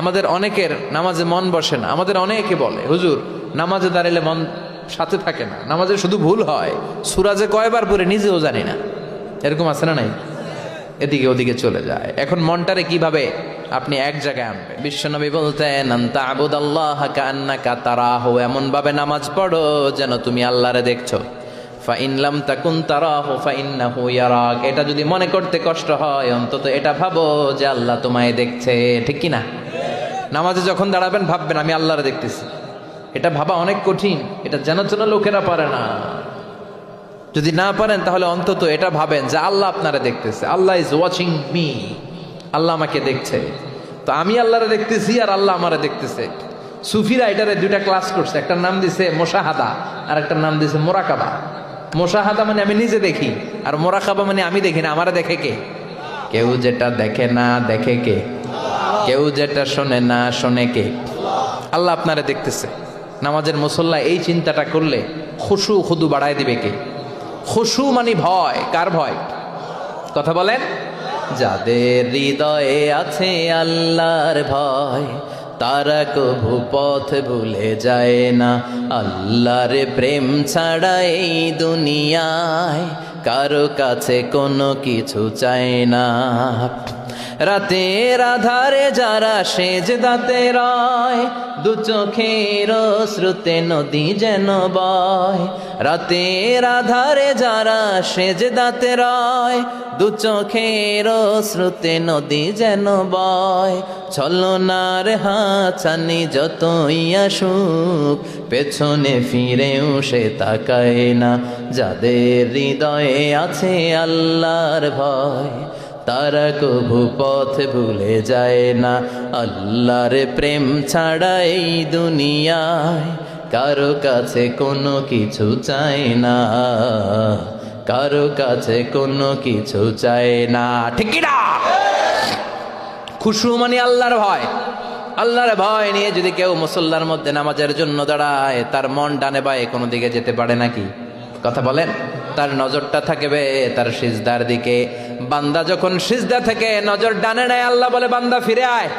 আমাদের অনেকের নামাজে মন বসে না। আমাদের অনেকে বলে, হুজুর নামাজে দাঁড়ালে মন সাথে থাকে না, নামাজে শুধু ভুল হয়, সূরা যে কয়বার পড়ে নিজেও জানি না। এরকম আছে না নাই? এদিকে ওদিকে চলে যায়। এখন মনটারে কিভাবে আপনি এক জায়গায় আনবে? বিশ্বনবী বলতেন, আনতা আবুদাল্লাহ কান্নাকা তারাহু, এমন ভাবে নামাজ পড়ো যেন তুমি আল্লাহরে দেখছো। ফাইন লাম তাকুন তারাহু ফাইন্নাহু ইয়ারাক, এটা যদি মনে করতে কষ্ট হয় অন্তত এটা ভাবো যে আল্লাহ তোমায় দেখছে। ঠিক কি না? নামাজে যখন দাঁড়াবেন ভাববেন আমি আল্লাহরে দেখতেছি। এটা ভাবা অনেক কঠিন, এটা জানার জন্য লোকেরা পারে না। যদি না পারেন তাহলে অন্তত এটা ভাবেন যে আল্লাহ আপনারা দেখতেছে। আল্লাহ ইজ ওয়াচিং মি, আল্লাহ আমাকে দেখছে। তো আমি আল্লাহরে দেখতেছি আর আল্লাহ আমারে দেখতেছে। সুফিরা এটারে দুইটা ক্লাস করছে, একটার নাম দিছে মুশাহাদা আর একটার নাম দিছে মুরাকাবা। মুশাহাদা মানে আমি নিজে দেখি, আর মুরাকাবা মানে আমি দেখি না, আমারে দেখে কে? কেউ যেটা দেখে না দেখে কে? কেউ যেটা শোনে না শোনে কে? আল্লাহ আপনারা দেখতেছে। নামাজের মুসল্লা এই চিন্তাটা করলে খুশু খুদু বাড়ায় দিবে কে? খুশু মানে ভয়। কার ভয়? কথা বলেন। যাদের হৃদয়ে আছে আল্লাহর ভয় তারা কভু পথ ভুলে যায় না। আল্লাহর প্রেম ছাড়া এই দুনিয়ায় কারো কাছে কোনো কিছু চায় না। রাতের আধারে যারা সেজদাতে রয়, দু চোখের শ্রুতে নদী যেন বয়। রাতের আধারে যারা সেজদাতে রয়, দু চোখের শ্রুতে নদী যেন বয়। ছলনার হাতছানি যতই আসুক পেছনে ফিরেও সে তাকায় না। যাদের হৃদয়ে আছে আল্লাহর ভয় তারা কভু পথ ভুলে যায় না। আল্লাহর প্রেম ছাড়া এই দুনিয়ায় কারো কাছে কোনো কিছু চায় না, কারো কাছে কোনো কিছু চায় না। ঠিক কি না? খুশু মানে আল্লাহর ভয়। আল্লাহর ভয় নিয়ে যদি কেউ মুসল্লার মধ্যে নামাজের জন্য দাঁড়ায়, তার মন ডানে বায়ে কোনো দিকে যেতে পারে নাকি? কথা বলেন। তার নজরটা থাকবে তার সিজদার দিকে। বান্দা যখন সিজদা থেকে নজর ডানে নেয়, আল্লাহ বলে বান্দা ফিরে আয়।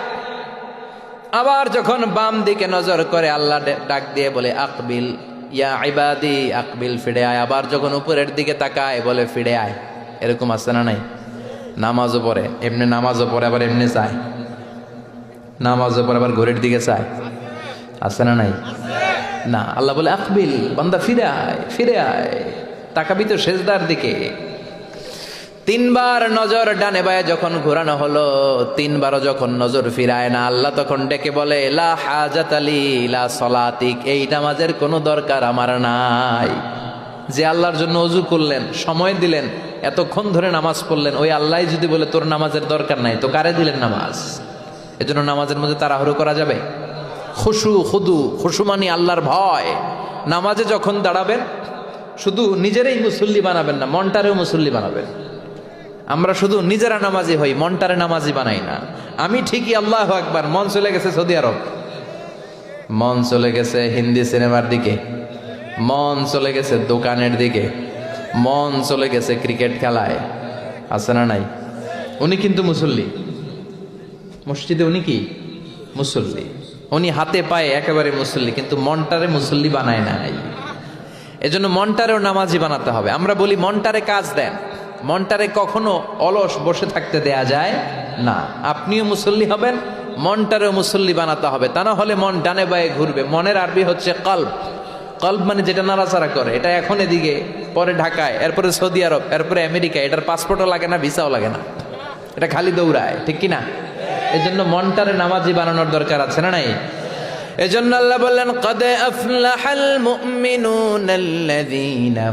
আবার যখন বাম দিকে নজর করে, আল্লাহ ডাক দিয়ে বলে আকবিল ইয়া ইবাদি, আকবিল ফিরে আয়। আবার যখন উপরের দিকে তাকায় বলে ফিরে আয়। এরকম আছে না নাই? নামাজও পড়ে এমনি, নামাজও পড়ে আবার এমনি চায়, নামাজও পড়ে আবার ঘড়ির দিকে চায়। আছে না নাই? না, আল্লাহ বলে আকবিল, বান্দা ফিরে আয়, ফিরে আয়, তাকাবি তো সেজদার দিকে। তিনবার নজর ডানে বায়ে যখন ঘোরানো হলো, তিনবারও যখন নজর ফিরায় না, আল্লাহ তখন ডেকে বলে লা হাজাত আলী লা সলাতিক, এই নামাজের কোনো দরকার আমার নাই। যে আল্লাহর জন্য ওযু করলেন, সময় দিলেন, এতক্ষণ ধরে নামাজ পড়লেন, ওই আল্লাহ যদি বলে তোর নামাজের দরকার নাই, তো কারে দিলেন নামাজ? এজন্য নামাজের মধ্যে তাড়াহুড়ো করা যাবে? খুশু খুদু, খুশু মানে আল্লাহর ভয়। নামাজে যখন দাঁড়াবেন শুধু নিজেরাই মুসল্লি বানাবেন না, মনটারেও মুসল্লি বানাবেন। আমরা শুধু নিজেরা নামাজি হই, মনটারে নামাজি বানাই না। আমি ঠিকই আল্লাহু আকবার, মন চলে গেছে সৌদি আরব, মন চলে গেছে হিন্দি সিনেমার দিকে, মন চলে গেছে দোকানের দিকে, মন চলে গেছে ক্রিকেট খেলায়। আছে না নাই? উনি কিন্তু মুসল্লি, মসজিদে উনি কি মুসল্লি, উনি হাতে পায়ে একেবারে মুসল্লি, কিন্তু মনটারে মুসল্লি বানায় নাই। এজন্য মনটারেও নামাজি বানাতে হবে। আমরা বলি মনটারে কাজ দেন, মনটারে কখনো অলস বসে থাকতে দেয়া যায় না। আপনিও মুসল্লি হবেন, মনটারেও মুসল্লি বানাতে হবে, তা না হলে মন ডানে বায়ে ঘুরবে। মনের আরবি হচ্ছে কলব। কলব মানে যেটা নাড়াচাড়া করে। এটা এখন এদিকে, পরে ঢাকায়, এরপরে সৌদি আরব, এরপরে আমেরিকা। এটার পাসপোর্টও লাগে না, ভিসাও লাগে না, এটা খালি দৌড়ায়। ঠিক কিনা? এই জন্য মনটারে নামাজি বানানোর দরকার আছে না নাই? এজন্য আল্লাহ বললেন কদ আফলাহাল মুমিনুনাল্লাযীনা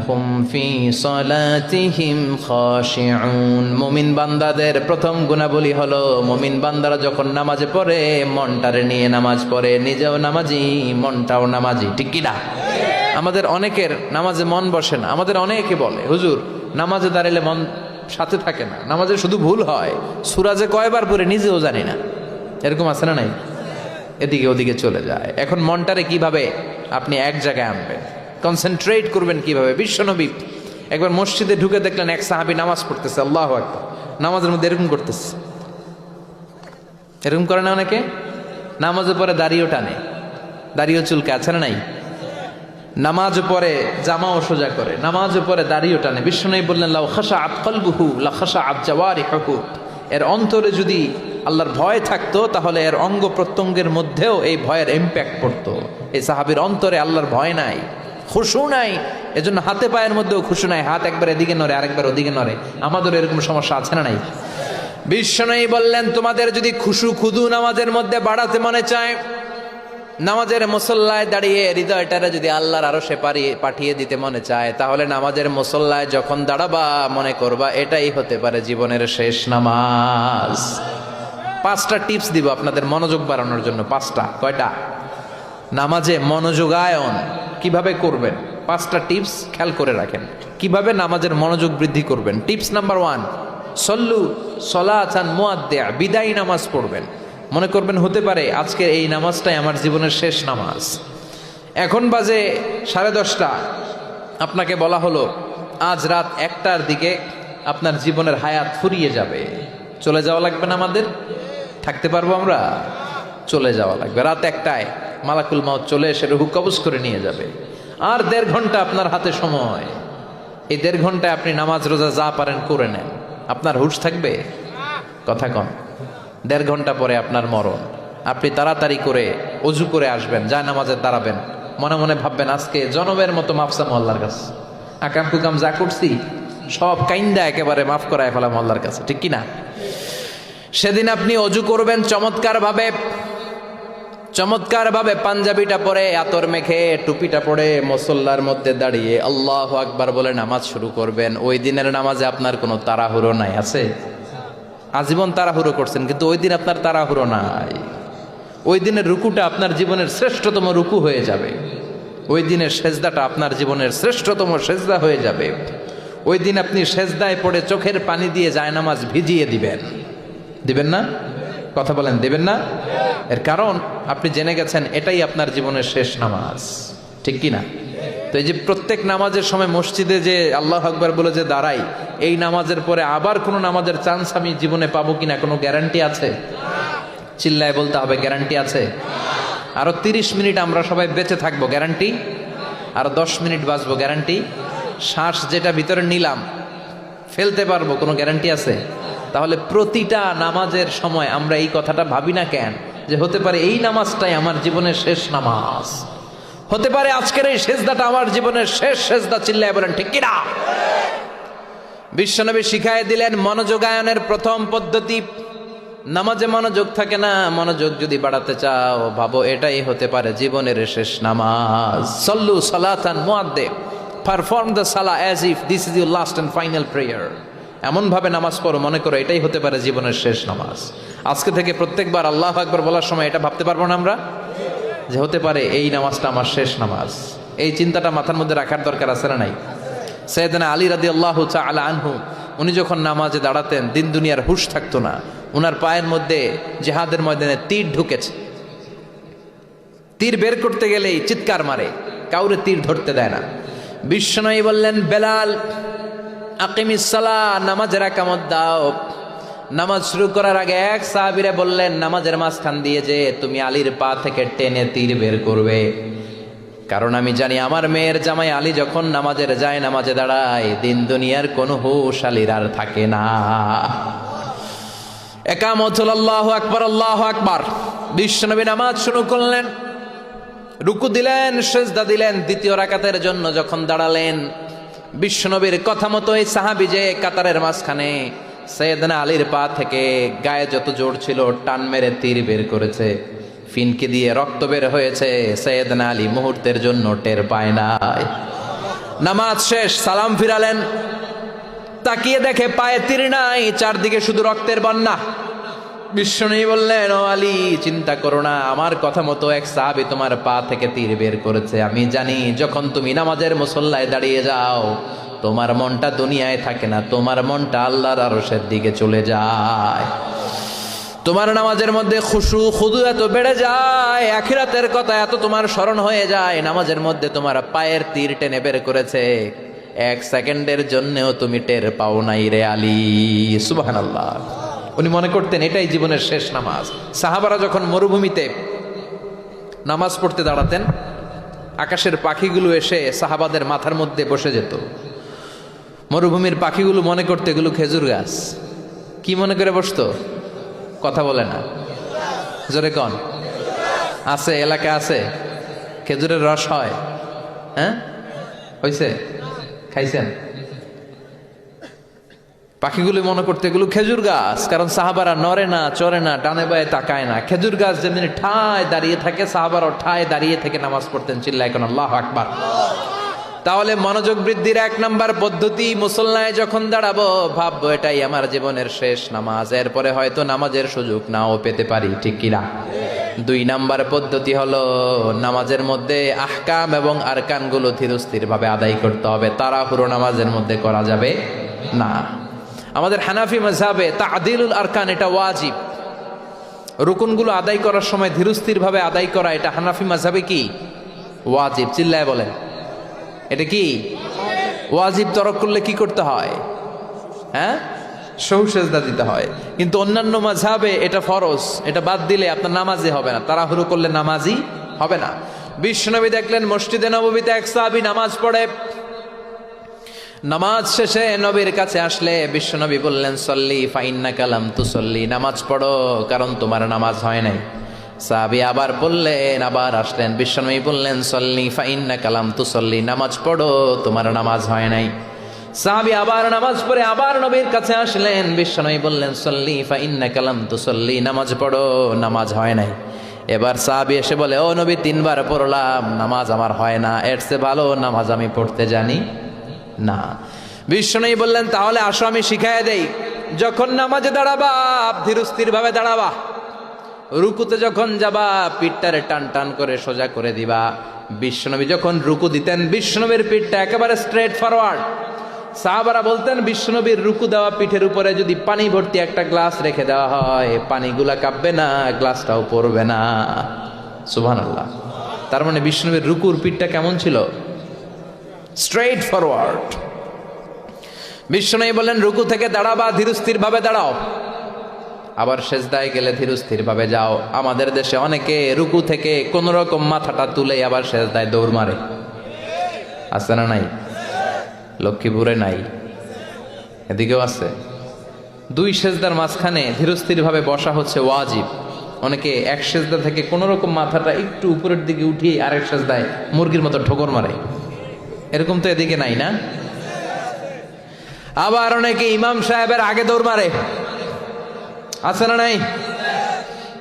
হুম ফি সালাতিহিম খাশিউন। মুমিন বান্দাদের প্রথম গুণাবলী হলো মুমিন বান্দারা যখন নামাজে পড়ে মনটারে নিয়ে নামাজ পড়ে, নিজেও নামাজি মনটাও নামাজি। ঠিক কি না? আমাদের অনেকের নামাজে মন বসে না। আমাদের অনেকে বলে, হুজুর নামাজে দাঁড়ালে মন সাথে থাকে না, নামাজে শুধু ভুল হয়, সূরা যে কয়বার পড়ে নিজেও জানি না। এরকম আছে না নাই? এদিকে ওদিকে চলে যায়। এখন মনটারে কিভাবে আপনি এক জায়গায় আনবেন, কনসেন্ট্রেট করবেন কিভাবে? বিশ্বনবী একবার মসজিদে ঢুকে দেখলেন এক সাহাবী নামাজ পড়তেছে, আল্লাহু আকবার, নামাজের মধ্যে এরকম করতেছে। এরকম করে না অনেকে? নামাজে পরে দাড়িও টানে, দাড়িও চুলকে, আছে না নাই? নামাজ পরে জামাও সোজা করে, নামাজ পরে দাড়িও টানে। বিশ্বনবী বললেন লাউ খাশাআত কলবুহু লা খাশাআত জাওয়ারিহুহু, এর অন্তরে যদি আল্লাহর ভয় থাকতো তাহলে এর অঙ্গ প্রত্যঙ্গের মধ্যেও এই ভয়ের ইম্প্যাক্ট পড়তো। এই সাহাবীর অন্তরে আল্লাহর ভয় নাই, খুশু নাই, এজন্য হাতে পায়ের মধ্যেও খুশু নাই, হাত একবার এদিকে নড়ে আরেকবার ওদিকে নড়ে। আমাদের এরকম সমস্যা আছে না নাই? বিশ্বনবী বললেন তোমাদের যদি খুশু খুদু নামাজের মধ্যে বাড়াতে মনে চায়, নামাজের মুসল্লায় দাঁড়িয়ে হৃদয়টারে যদি আল্লাহর আরশে পাঠিয়ে দিতে মনে চায়, তাহলে নামাজের মুসল্লায় যখন দাঁড়াবা মনে করবা এটাই হতে পারে জীবনের শেষ নামাজ। 5টা টিপস দিব আপনাদের মনোযোগ বাড়ানোর জন্য। 5টা। কয়টা? নামাজে মনোযোগায়ন কিভাবে করবেন 5টা টিপস খেয়াল করে রাখেন, কিভাবে নামাজের মনোযোগ বৃদ্ধি করবেন। টিপস নাম্বার 1, সল্লু সলাতান মুআদ্দিয়া, বিদায়ী নামাজ পড়বেন। মনে করবেন হতে পারে আজকের এই নামাজটাই আমার জীবনের শেষ নামাজ। এখন বাজে 10:30, আপনাকে বলা হলো আজ রাত 1টার দিকে আপনার জীবনের হায়াত ফুরিয়ে যাবে, চলে যাওয়া লাগবে না? আমাদের থাকতে পারবো আমরা? চলে যাওয়া লাগবে। রাত 1টায় মালাকুল মাউত চলে এসে রূহ কবজ করে নিয়ে যাবে। আর 1.5 ঘন্টা আপনার হাতে সময়। এই 1.5 ঘন্টায় আপনি নামাজ রোজা যা পারেন করে নেন, আপনার হুঁশ থাকবে? কথা কন। 1.5 ঘন্টা পরে আপনার মরণ। আপনি তাড়াতাড়ি করে অজু করে আসবেন, যায় নামাজে দাঁড়াবেন, মনে মনে ভাববেন আজকে জনমের মতো মাফসা আল্লাহর কাছে, আকাম কুকাম যা করছি সব কাইন্দা একেবারে মাফ করায় ফেলাম আল্লাহর কাছে, ঠিক কিনা? সেদিন আপনি অজু করবেন চমৎকার ভাবে পাঞ্জাবিটা পরে, আতর মেখে, টুপিটা পরে মুসল্লার মধ্যে দাঁড়িয়ে আল্লাহু আকবার বলে নামাজ শুরু করবেন। ওই দিনের নামাজে আপনার কোনো তাড়াহুড়ো নাই। আছে? আজীবন তাড়াহুড়ো করছেন, কিন্তু ওই দিন আপনার তাড়াহুড়ো নাই। ওই দিনের রুকুটা আপনার জীবনের শ্রেষ্ঠতম রুকু হয়ে যাবে। ওই দিনের সেজদাটা আপনার জীবনের শ্রেষ্ঠতম সেজদা হয়ে যাবে। ওই দিন আপনি সেজদায় পড়ে চোখের পানি দিয়ে জায়নামাজ ভিজিয়ে দিবেন না? কথা বলেন, দেবেন না? এর কারণ আপনি জেনে গেছেন এটাই আপনার জীবনের শেষ নামাজ, ঠিক কিনা? তো এই যে প্রত্যেক নামাজের সময় মসজিদে যে আল্লাহু আকবার বলে যে দাঁড়াই, এই নামাজের পরে আবার কোনো নামাজের চান্স আমি জীবনে পাবো কিনা কোনো গ্যারান্টি আছে? চিল্লায় বলতে হবে, গ্যারান্টি আছে? আরো 30 মিনিট আমরা সবাই বেঁচে থাকবো, গ্যারান্টি? আরো 10 মিনিট বাঁচবো, গ্যারান্টি? শ্বাস যেটা ভিতরে নিলাম ফেলতে পারবো, কোনো গ্যারান্টি আছে? তাহলে প্রতিটা নামাজের সময় আমরা এই কথাটা ভাবি না কেন যে হতে পারে এই নামাজটাই আমার জীবনের শেষ নামাজ, হতে পারে আজকের এই সেজদাটা আমার জীবনের শেষ সেজদা। চিল্লায় বলেন ঠিক কিনা? বিশ্বনবী শিখায় দিলেন মনোযোগায়নের প্রথম পদ্ধতি। নামাজে মনোযোগ থাকে না, মনোযোগ যদি বাড়াতে চাও ভাবো এটাই হতে পারে জীবনের শেষ নামাজ। সল্লু সালাতান মুআদ্দিয়া, perform the salah as if this is your last and final prayer. এমন ভাবে নামাজ পড়ো মনে করো এটাই হতে পারে জীবনের শেষ নামাজ। আজকে থেকে প্রত্যেকবার আল্লাহু আকবার বলার সময় এটা ভাবতে পারবো না আমরা যে হতে পারে এই নামাজটা আমার শেষ নামাজ? এই চিন্তাটা মাথার মধ্যে রাখার দরকার আছে না নাই? সাইয়েদনা আলী রাদিয়াল্লাহু তাআলা আনহু, উনি যখন নামাজে দাঁড়াতেন দিন দুনিয়ার হুঁশ থাকতো না। উনার পায়ের মধ্যে জিহাদের ময়দানে তীর ঢুকেছে। তীর বের করতে গেলেই চিৎকার মারে, কাউরে তীর ধরতে দেয় না। বিশ্বনবী বললেন বেলাল আকিমিস সালাহ, নামাজের একামত দাও। নামাজ শুরু করার আগে এক সাহাবীরে বললেন নামাজের মাঝখান দিয়ে যে তুমি আলীর পা থেকে টেনে তীর বের করবে, কারণ আমি জানি আমার মেয়ের জামাই আলী যখন নামাজের যায় নামাজে দাঁড়ায় দিন দুনিয়ার কোনো হুঁশ আলীর আর থাকে না। একামত হল আল্লাহু আকবার, আল্লাহু আকবার। বিশ্বনবী নামাজ শুরু করলেন, রুকু দিলেন, সিজদা দিলেন। দ্বিতীয় রাকাতের জন্য যখন দাঁড়ালেন বিশ্বনবীর কথা মতো এই সাহাবী যে কাতারের মাঝখানে সাইয়েদনা আলীর পা থেকে গায়ে যত জোর ছিল টান মেরে তীর বের করেছে, ফিনকে দিয়ে রক্ত বের হয়েছে। সাইয়েদনা আলী মুহূর্তের জন্য টের পায় নাই। নামাজ শেষ, সালাম ফিরালেন, তাকিয়ে দেখে পায়ে তীর নাই, চারদিকে শুধু রক্তের বন্যা। বিশ্বনবী বললেন ও আলী চিন্তা করো না, আমার কথা মতো এক সাহাবী তোমার পা থেকে তীর বের করেছে। আমি জানি যখন তুমি নামাজের মুসল্লায় দাঁড়িয়ে যাও তোমার মনটা দুনিয়ায় থাকে না, তোমার মনটা আল্লাহর আরশের দিকে চলে যায়। তোমার নামাজের মধ্যে খুশু খুদু এত বেড়ে যায়, আখিরাতের কথা এত তোমার স্মরণ হয়ে যায়, নামাজের মধ্যে তোমার পায়ের তীর টেনে বের করেছে, 1 সেকেন্ডের জন্যও তুমি টের পাও নাই রে আলী। সুবহানাল্লাহ। উনি মনে করতেন এটাই জীবনের শেষ নামাজ। সাহাবারা যখন মরুভূমিতে নামাজ পড়তে দাঁড়াতেন, আকাশের পাখিগুলো এসে সাহাবাদের মাথার মধ্যে বসে যেত। মরুভূমির পাখিগুলো মনে করতে এগুলো খেজুর গাছ। কি মনে করে বসতো? কথা বলে না, জোরে কন। আছে, এলাকা আছে খেজুরের রস হয়? হ্যাঁ, হয়েছে? খাইছেন? পাখিগুলো মনে করতে এগুলো খেজুর গাছ, কারণ সাহাবারা নড়ে না, চড়ে না, ডানে বায়ে তাকায় না। খেজুর গাছ যেমনি ঠায় দাঁড়িয়ে থাকে, সাহাবারা ঠায় দাঁড়িয়ে থেকে নামাজ পড়তেন। চিল্লায় এখন আল্লাহু আকবার। তাহলে মনোযোগ বৃদ্ধির 1 নাম্বার পদ্ধতি, মুসল্লায় যখন দাঁড়াবো ভাববো এটাই আমার জীবনের শেষ নামাজ, এরপরে হয়তো নামাজের সুযোগ নাও পেতে পারি, ঠিক কিনা? 2 নাম্বার পদ্ধতি হলো নামাজের মধ্যে আহকাম এবং আরকানগুলো ধীরস্থির ভাবে আদায় করতে হবে। তাড়াহুড়ো নামাজের মধ্যে করা যাবে না। আমাদের হানাফি মাযহাবে তা'দিলুল আরকান এটা ওয়াজিব। রুকুনগুলো আদায় করার সময় ধীরস্থির ভাবে আদায় করা, এটা হানাফি মাযহাবে কি ওয়াজিব? চিল্লায় বলেন, এটা কি ওয়াজিব? তরক করলে কি করতে হয়? হ্যাঁ, সহু সেজদা দিতে হয়। কিন্তু অন্যান্য মাযহাবে এটা ফরজ, এটা বাদ দিলে আপনার নামাজই হবে না, তাড়াহুড়ো করলে নামাজই হবে না। বিশ্বনবী দেখলেন মসজিদে নববীতে এক সাহাবী নামাজ পড়ে, নামাজ শেষে নবীর কাছে আসলে বিশ্বনবী বললেন, সল্লি ফাইন্নাকা লাম তুসল্লি, নামাজ পড়ো কারণ তোমার নামাজ হয় নাই। সাহাবী আবার বললেন, আবার আসলেন, বিশ্বনবী বললেন, সল্লি ফাইন্নাকা লাম তুসল্লি, নামাজ পড়ো তোমার নামাজ হয় নাই। সাহাবী আবার নামাজ পড়ে আবার নবীর কাছে আসলেন, বিশ্বনবী বললেন, সল্লি ফাইন্নাকা লাম তুসল্লি, নামাজ পড়ো নামাজ হয় নাই। এবার সাহাবী এসে বলে, ও নবী 3 বার পড়লাম, নামাজ আমার হয় না, এর চেয়ে ভালো নামাজ আমি পড়তে জানি না। বিশ্বনবী বললেন, তাহলে আসো আমি শিখাইয়া দেই। যখন নামাজে দাঁড়াবা ধীরস্থির ভাবে দাঁড়াবা, রুকুতে যখন যাবা পিঠটারে টান টান করে সোজা করে দিবা। বিশ্বনবী যখন রুকু দিতেন বিশ্বনবীর পিঠটা একেবারে স্ট্রেট ফরওয়ার্ড। সাহাবারা বলতেন, বিশ্বনবীর রুকু দেওয়া পিঠের উপরে যদি পানি ভর্তি একটা গ্লাস রেখে দেওয়া হয়, পানিগুলা কাঁপবে না, গ্লাসটাও পড়বে না। সুবহানাল্লাহ। তার মানে বিশ্বনবীর রুকুর পিঠটা কেমন ছিল? Straight forward. বিশ্বনবী বলেন, রুকু থেকে দাঁড়াবা ধীরস্থির ভাবে দাঁড়াও, আবার সেজদায় গেলে ধীরস্থির ভাবে যাও। আমাদের দেশে অনেকে রুকু থেকে কোন রকম মাথাটা তুলে আবার সেজদায় দৌড় মারে, আছে না নাই? লক্ষ্মীপুরে নাই, এদিকেও আছে। 2 সেজদার মাঝখানে ধীরস্থির ভাবে বসা হচ্ছে ওয়াজিব। অনেকে এক সেজদা থেকে কোন রকম মাথাটা একটু উপরের দিকে উঠিয়ে আরেক সেজদায় মুরগির মতো ঠোকর মারে, এরকম তো এদিকে নাই না? আবার অনেকে ইমাম সাহেবের আগে দৌড় মারে, আছে না নাই?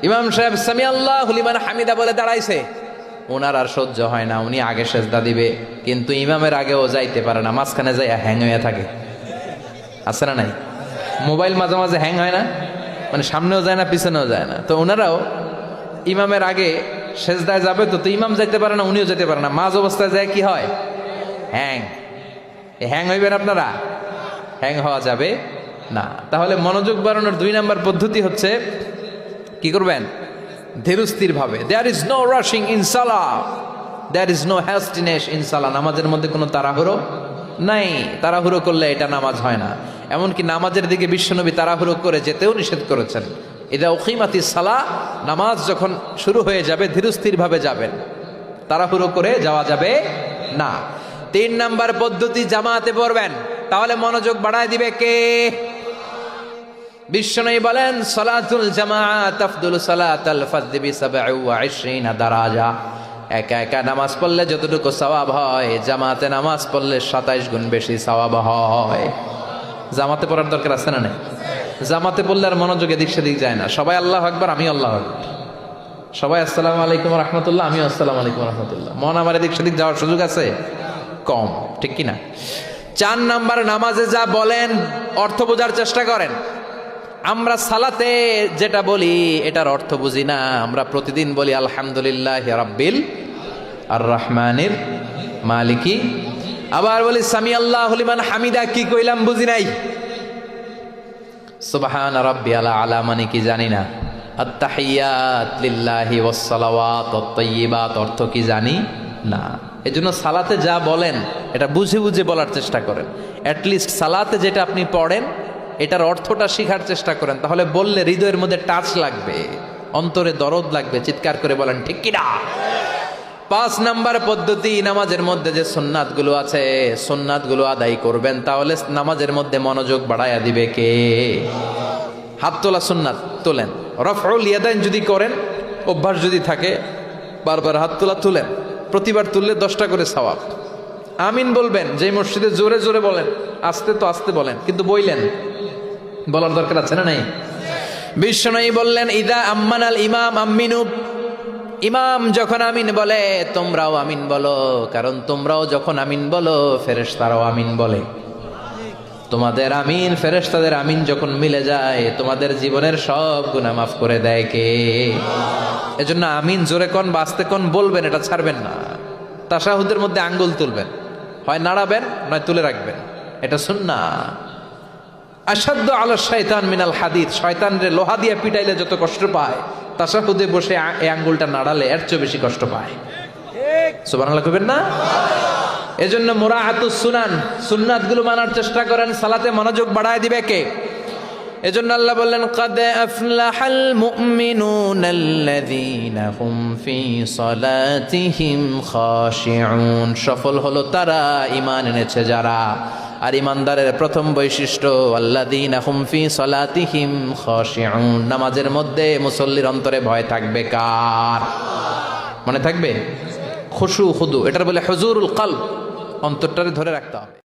ইমাম সাহেব সামি আল্লাহু লিমান হামিদা বলে দাঁড়াইছে, ওনার আর সহ্য হয় না, উনি আগে সেজদা দিবে, কিন্তু ইমামের আগেও যাইতে পারে না, মাঝখানে যাই হ্যাং হয়ে থাকে, আছে না নাই? মোবাইল মাঝে মাঝে হ্যাং হয় না, মানে সামনেও যায় না পিছনেও যায় না। তো ওনারাও ইমামের আগে সেজদায় যাবে, তো ইমাম যাইতে পারে না, উনিও যেতে পারে না, মাঝ অবস্থায় যায় কি হয়? হ্যাং। হ্যাং হইবেন আপনারা? হ্যাং হওয়া যাবে না। তাহলে মনোযোগ বাড়ানোর 2 নাম্বার পদ্ধতি হচ্ছে কি করবেন? ধীরস্থির ভাবে। There is no rushing in salah, there is no hastiness in salah. নামাজের মধ্যে কোনো তাড়াহুড়ো নাই, তাড়াহুড়ো করলে এটা নামাজ হয় না। এমনকি নামাজের দিকে বিশ্বনবী তাড়াহুড়ো করে যেতেও নিষেধ করেছেন। ইদা উকিমাতিস সালাহ, নামাজ যখন শুরু হয়ে যাবে ধীরস্থির ভাবে যাবেন, তাড়াহুড়ো করে যাওয়া যাবে না। 3 নাম্বার পদ্ধতি, জামাতে পড়বেন, তাহলে মনোযোগ বাড়ায় দিবে কে? বিশ্বনবী বলেন, সালাতুল জামাআত আফদলু সালাতাল ফাজদি বি27 দারাজা। একা একা নামাজ পড়লে যতটুকু সওয়াব হয়, জামাতে নামাজ পড়লে 27 গুণ বেশি সওয়াব হয়। জামাতে পড়ার দরকার আছে না নাই? জামাতে পড়লে আর মনোযোগ এদিক সেদিক যায় না। সবাই আল্লাহু আকবার, আমি আল্লাহু আকবার, সবাই আসসালামু আলাইকুম ওয়া রাহমাতুল্লাহ, আমি আসসালামু আলাইকুম ওয়া রাহমাতুল্লাহ। মন আমার এদিক সেদিক যাওয়ার সুযোগ আছে? কম, ঠিক কি না? 4 নাম্বার, নামাজে যা বলেন অর্থ বোঝার চেষ্টা করেন। আমরা সালাতে যেটা বলি এটার অর্থ বুঝি না। আমরা প্রতিদিন বলি আলহামদুলিল্লাহ রাব্বিল আর রহমানির মালিকি, আবার বলি সামি আল্লাহু লিমান হামিদা, কি কইলাম বুঝি নাই। সুবহান রাব্বিয়াল আলা মানে কি জানি না। আত-তাহিয়াত লিল্লাহি ওয়াস সালাওয়াত ওয়াত তাইয়্যিবাত অর্থ কি জানি না। এজন্য সালাতে যা বলেন এটা বুঝে বুঝে বলার চেষ্টা করেন। অ্যাটলিস্ট সালাতে যেটা আপনি পড়েন এটার অর্থটা শেখার চেষ্টা করেন, তাহলে বললে হৃদয়ের মধ্যে টাচ লাগবে। অন্তরে দরদ লাগবে, চিৎকার করে বলেন ঠিক কিনা। 5 নাম্বার পদ্ধতি, নামাজের মধ্যে যে সুন্নাতগুলো আছে সুন্নাতগুলো আদায় করবেন, তাহলে নামাজের মধ্যে মনোযোগ বাড়ায়া দিবে কে? হাত তোলা সুন্নাত তোলেন। রফউল ইয়াদাইন যদি করেন, অভ্যাস যদি থাকে, বারবার হাত তোলা তুলেন, প্রতিবার তুললে 10টা করে সওয়াব। আমিন বলবেন, যে মসজিদে জোরে জোরে বলেন, আস্তে তো আস্তে বলেন, কিন্তু বইলেন, বলার দরকার আছে না নাই? বিশ্বনবী বললেন, ইদা আম্মানাল ইমাম আমিনু, ইমাম যখন আমিন বলে তোমরাও আমিন বলো, কারণ তোমরাও যখন আমিন বলো ফেরেশতারাও আমিন বলে। তোমাদের আমিন ফেরেশতাদের আমিন যখন মিলে যায়, তোমাদের জীবনের সব গুনাহ মাফ করে দেয় কে? এজন্য আমিন জোরে কোন বাস্তে কোন বলবেন, এটা ছাড়বেন না। তাশাহুদের মধ্যে আঙ্গুল তুলবেন, হয় নাড়াবেন নয় তুলে রাখবেন, এটা সুন্নাহ। আশাদ্দু আলা শাইতান মিনাল হাদিদ, শয়তানরে লোহা দিয়ে পিটাইলে যত কষ্ট পায়, তাশাহুদে বসে এই আঙ্গুলটা নাড়ালে এর চেয়ে বেশি কষ্ট পায়। সুবহানাল্লাহ কইবেন না? এজন্য মুরাআতুস সুনান, সুন্নাতগুলো মানার চেষ্টা করেন, সালাতে মনোযোগ বাড়ায় দিবে কে? এজন্য আল্লাহ বললেন, কাদ আফলাহাল মুমিনুনাল্লাযীনা হুম ফি সালাতিহিম খাশিউন, সফল হলো তারা ঈমান এনেছে যারা। আর ঈমানদারের প্রথম বৈশিষ্ট্য আল্লাযীনা হুম ফি সালাতিহিম খাশিউন, নামাজের মধ্যে মুসল্লির অন্তরে ভয় থাকবে কার? মনে থাকবে খুশু খুদু, এটার বলে হুজুরুল কলব, অন্তরটারে ধরে রাখতে হবে।